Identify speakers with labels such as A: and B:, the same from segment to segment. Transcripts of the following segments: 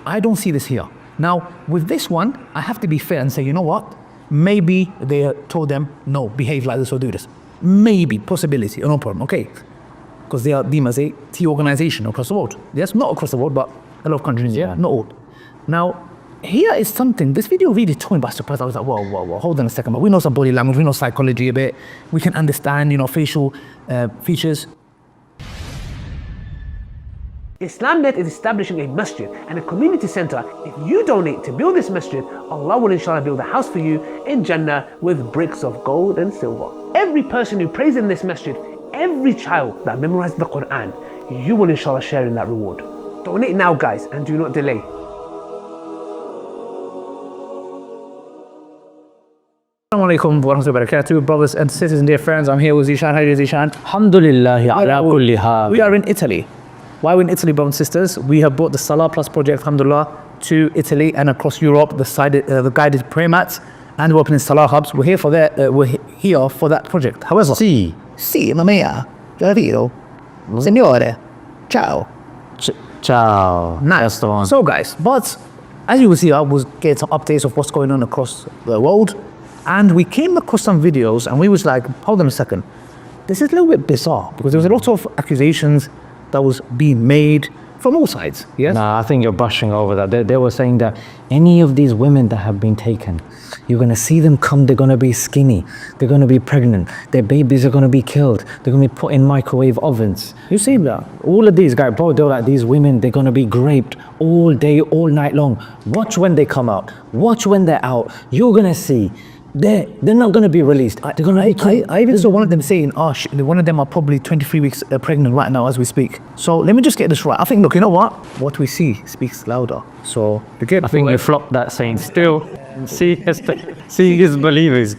A: I don't see this here. Now, with this one, I have to be fair and say, you know what? Maybe they told them, no, behave like this or do this. Maybe, possibility, no problem, okay. Because they are deemed as a T organization across the world. Yes, not across the world, but a lot of countries, yeah, not all. Now, here is something, this video really took me by surprise. I was like, whoa, hold on a second. But we know some body language, we know psychology a bit. We can understand, facial features.
B: Islam is establishing a masjid and a community center. If you donate to build this masjid, Allah will inshallah build a house for you in Jannah with bricks of gold and silver. Every person who prays in this masjid, every child that memorizes the Quran, you will inshallah share in that reward. Donate now, guys, and do not delay.
A: Assalamu alaikum wa rahmatullahi wa barakatuh, brothers and sisters and dear friends. I'm here with Zishan. How are you, Zishan?
C: Alhamdulillah ala kulli hal.
A: We are in Italy. Why we're in Italy, brothers and sisters? We have brought the Salah Plus project, alhamdulillah, to Italy and across Europe, the guided prayer mats, and we're opening Salah hubs. We're here for that. We're here for that project. However,
C: Sì,
A: mamma mia, capito? Signore, ciao.
C: ciao.
A: Nice.
C: That's the one.
A: So, guys, but as you will see, I was getting some updates of what's going on across the world, and we came across some videos, and we was like, hold on a second, this is a little bit bizarre because there was a lot of accusations that was being made from all sides. Yes.
C: Nah, I think you're brushing over that. They were saying that any of these women that have been taken, you're going to see them come, they're going to be skinny, they're going to be pregnant, their babies are going to be killed, they're going to be put in microwave ovens. You see that? All of these guys, bro, they're like, these women, they're going to be raped all day, all night long. Watch when they come out. Watch when they're out. You're going to see. They're not going to be released. They're going to be
A: I even saw one of them saying, one of them are probably 23 weeks pregnant right now as we speak. So let me just get this right. I think, look, you know what? What we see speaks louder. So
C: I think you flopped that saying still. Seeing is believers.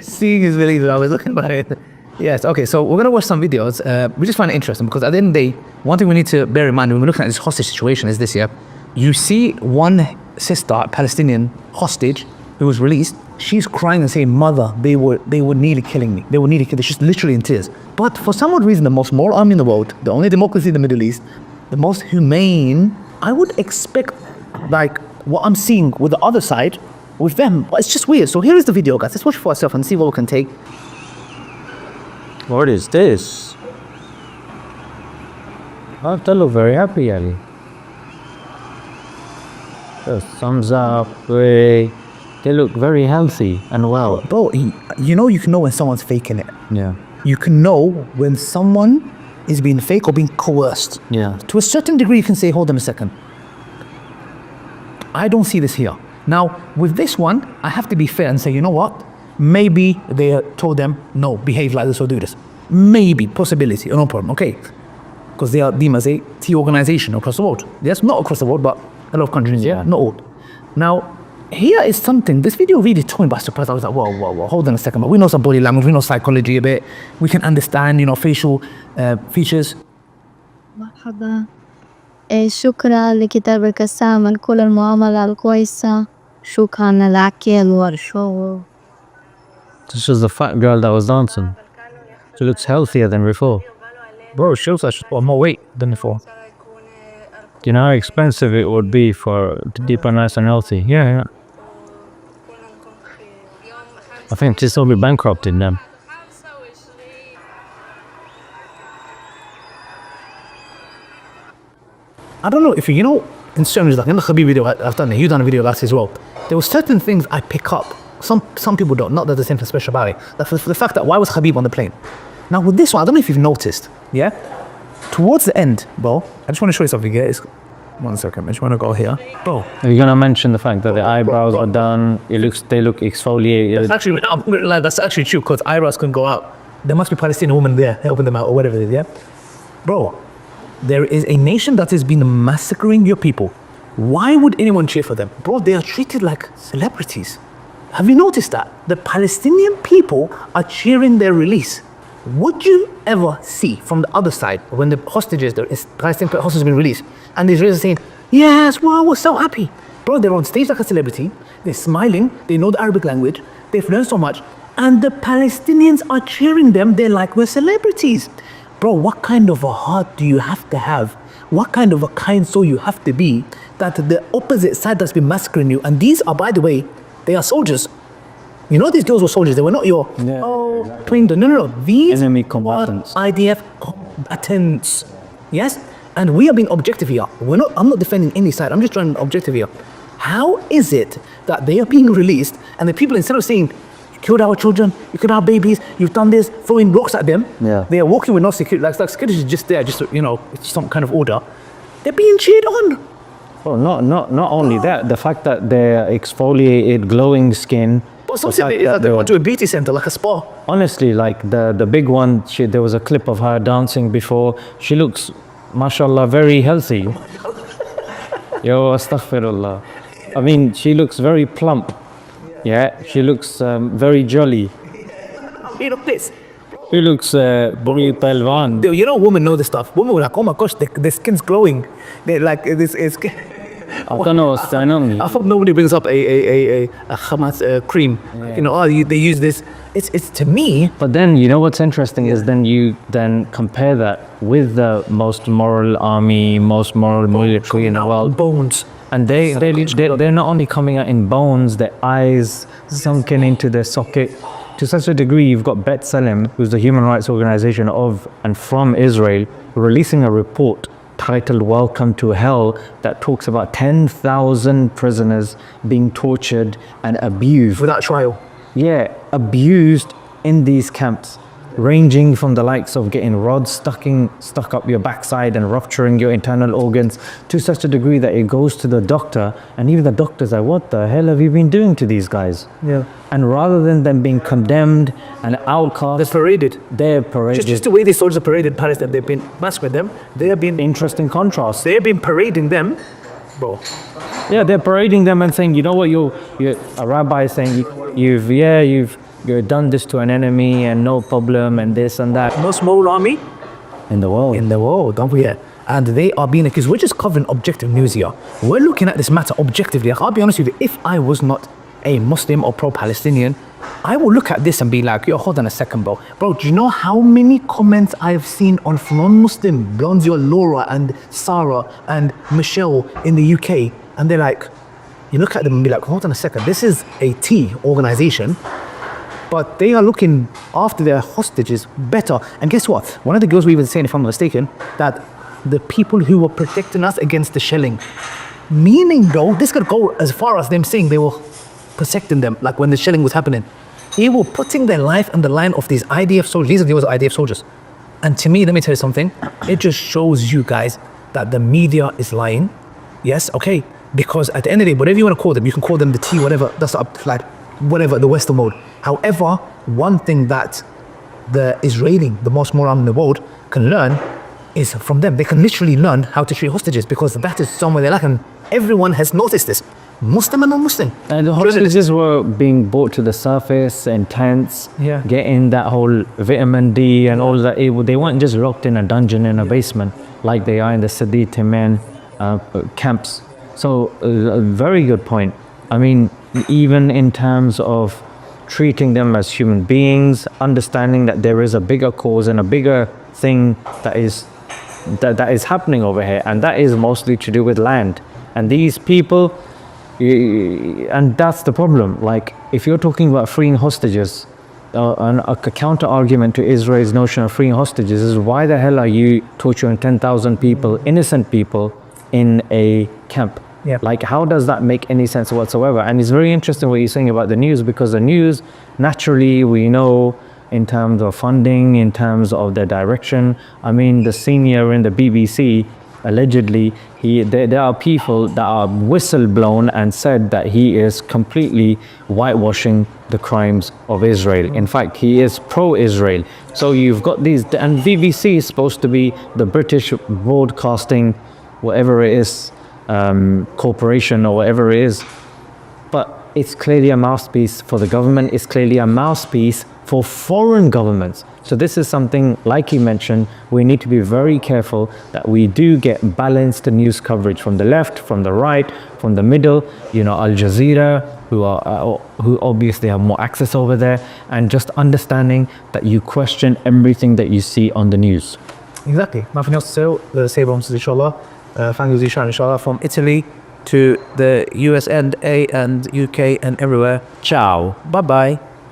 A: Seeing is believers. I was looking at it. Yes, okay, so we're going to watch some videos. We just find it interesting because at the end of the day, one thing we need to bear in mind when we're looking at this hostage situation is this, yeah? You see one sister, Palestinian hostage, who was released. She's crying and saying, mother, they were nearly killing me. They were nearly killing me. She's literally in tears. But for some odd reason, the most moral army in the world, the only democracy in the Middle East, the most humane, I would expect like what I'm seeing with the other side, with them. But it's just weird. So here is the video, guys. Let's watch it for ourselves and see what we can take.
C: What is this? Oh, they look very happy, Ali. Thumbs up, great. They look very healthy and well.
A: Bro, you know when someone's faking it.
C: Yeah.
A: You can know when someone is being fake or being coerced.
C: Yeah.
A: To a certain degree, you can say, hold on a second. I don't see this here. Now, with this one, I have to be fair and say, you know what? Maybe they told them, no, behave like this or do this. Maybe, possibility, no problem, okay. Because they are deemed as a T organization across the world. Yes, not across the world, but a lot of countries, yeah, not all. Now, here is something, this video really took me by surprise. I was like, whoa, hold on a second. But we know some body language, we know psychology a bit. We can understand, facial features.
D: مرحبا. شكرا لكتابك الثامن كل المعاملة الكويسة. شكرا للأكل والشرب.
C: This is the fat girl that was dancing. She looks healthier than before.
A: Bro, she looks like she's got more weight than before.
C: Do you know how expensive it would be to keep her nice and healthy? Yeah. I think this will be bankrupting them.
A: I don't know if in certain, like in the Khabib video I've done it, you've done a video like this as well. There were certain things I pick up. Some people don't, not that there's anything special about it. Like for the fact that why was Khabib on the plane? Now with this one, I don't know if you've noticed, yeah? Towards the end, bro, I just want to show you something here. One second, I just want to go here. Bro.
C: Are you going to mention the fact that the eyebrows are done, they look exfoliated?
A: That's actually true, because eyebrows can go out. There must be Palestinian women there helping them out or whatever it is, yeah? Bro, there is a nation that has been massacring your people. Why would anyone cheer for them? Bro, they are treated like celebrities. Have you noticed that? The Palestinian people are cheering their release. Would you ever see from the other side when the Palestinian hostages have been released and the Israelis are saying, yes, wow, we're so happy. Bro, they're on stage like a celebrity, they're smiling, they know the Arabic language, they've learned so much, and the Palestinians are cheering them, they're like, we're celebrities. Bro, what kind of a heart do you have to have what kind of a kind soul you have to be that the opposite side that's been massacring you, and these are, by the way, they are soldiers. You know, these girls were soldiers. They were not your trained. No. These
C: Enemy
A: are
C: combatants.
A: IDF combatants. Yes, and we are being objective here. I'm not defending any side. I'm just trying to be objective here. How is it that they are being released, and the people, instead of saying, "You killed our children, you killed our babies, you've done this," throwing rocks at them, they are walking with no security. Like security is just there, just it's some kind of order. They're being cheered on.
C: Well, not only that, the fact that they're exfoliated, glowing skin.
A: But some say they went to a beauty center, like a spa.
C: Honestly, like the big one, there was a clip of her dancing before. She looks, mashallah, very healthy. Yo, astaghfirullah. I mean, she looks very plump. Yeah, she looks very jolly.
A: You know this.
C: She looks very Taiwan.
A: You know, women know this stuff. Women were like, "Oh my gosh, the skin's glowing." They like this is.
C: I don't know what's going on.
A: I thought nobody brings up a Hamas cream.
C: Yeah.
A: You know, they use this. It's to me.
C: But then, you know what's interesting is then you compare that with the most moral army, most moral military in the world.
A: Bones.
C: And they're not only coming out in bones, their eyes sunken into their socket. To such a degree, you've got B'Tselem, who's the human rights organization of and from Israel, releasing a report titled "Welcome to Hell" that talks about 10,000 prisoners being tortured and abused.
A: Without trial.
C: Yeah, abused in these camps, ranging from the likes of getting rods stuck up your backside and rupturing your internal organs to such a degree that it goes to the doctor, and even the doctor's like, "What the hell have you been doing to these guys?"
A: Yeah.
C: And rather than them being condemned and outcast, they're paraded.
A: Just the way these soldiers are paraded in Paris, that they've been massacring them. They have been
C: Interesting contrast.
A: They've been parading them, bro.
C: Yeah, they're parading them and saying, "You know what? You're a rabbi saying you've done this to an enemy and no problem and this and that."
A: Most moral army
C: In the world.
A: in the world, don't forget. And they are being accused. We're just covering objective news here. We're looking at this matter objectively. Like, I'll be honest with you, if I was not a Muslim or pro-Palestinian, I will look at this and be like, "Yo, hold on a second, bro. Bro, do you know how many comments I've seen on non-Muslim Blonzio, Laura and Sarah and Michelle in the UK?" And they're like, you look at them and be like, "Hold on a second. This is a T organization, but they are looking after their hostages better." And guess what? One of the girls were even saying, if I'm not mistaken, that the people who were protecting us against the shelling, meaning, bro, this could go as far as them saying they were protecting them, like when the shelling was happening. They were putting their life on the line of these IDF soldiers. These are the IDF soldiers. And to me, let me tell you something. It just shows you guys that the media is lying. Yes, okay. Because at the end of the day, whatever you want to call them, you can call them the T, whatever. That's up, like, whatever, the Western mode. However, one thing that the Israeli, the most moral in the world, can learn is from them. They can literally learn how to treat hostages, because that is somewhere they lack, and everyone has noticed this. Muslim and non-Muslim.
C: And the hostages were being brought to the surface in tents, getting that whole vitamin D and all that. They weren't just locked in a dungeon in a basement like they are in the detainee camps. So a very good point. I mean, even in terms of treating them as human beings, understanding that there is a bigger cause and a bigger thing that is happening over here, and that is mostly to do with land. And these people, and that's the problem. Like, if you're talking about freeing hostages, a counter argument to Israel's notion of freeing hostages is, why the hell are you torturing 10,000 people, innocent people, in a camp?
A: Yeah.
C: Like, how does that make any sense whatsoever? And it's very interesting what you're saying about the news, because the news, naturally, we know in terms of funding, in terms of their direction. I mean, the senior in the BBC, allegedly, there are people that are whistle-blown and said that he is completely whitewashing the crimes of Israel. In fact, he is pro-Israel. So you've got these, and BBC is supposed to be the British broadcasting, whatever it is, corporation or whatever it is. But it's clearly a mouthpiece for the government. It's clearly a mouthpiece for foreign governments. So this is something, like you mentioned, we need to be very careful that we do get balanced news coverage from the left, from the right, from the middle. You know, Al Jazeera, who obviously have more access over there, and just understanding that you question everything that you see on the news.
A: Exactly. ما فيني أصل سيبهم إن شاء الله. Thank you Zishan إن شاء الله from Italy to the US and UK and everywhere. Ciao. Bye bye.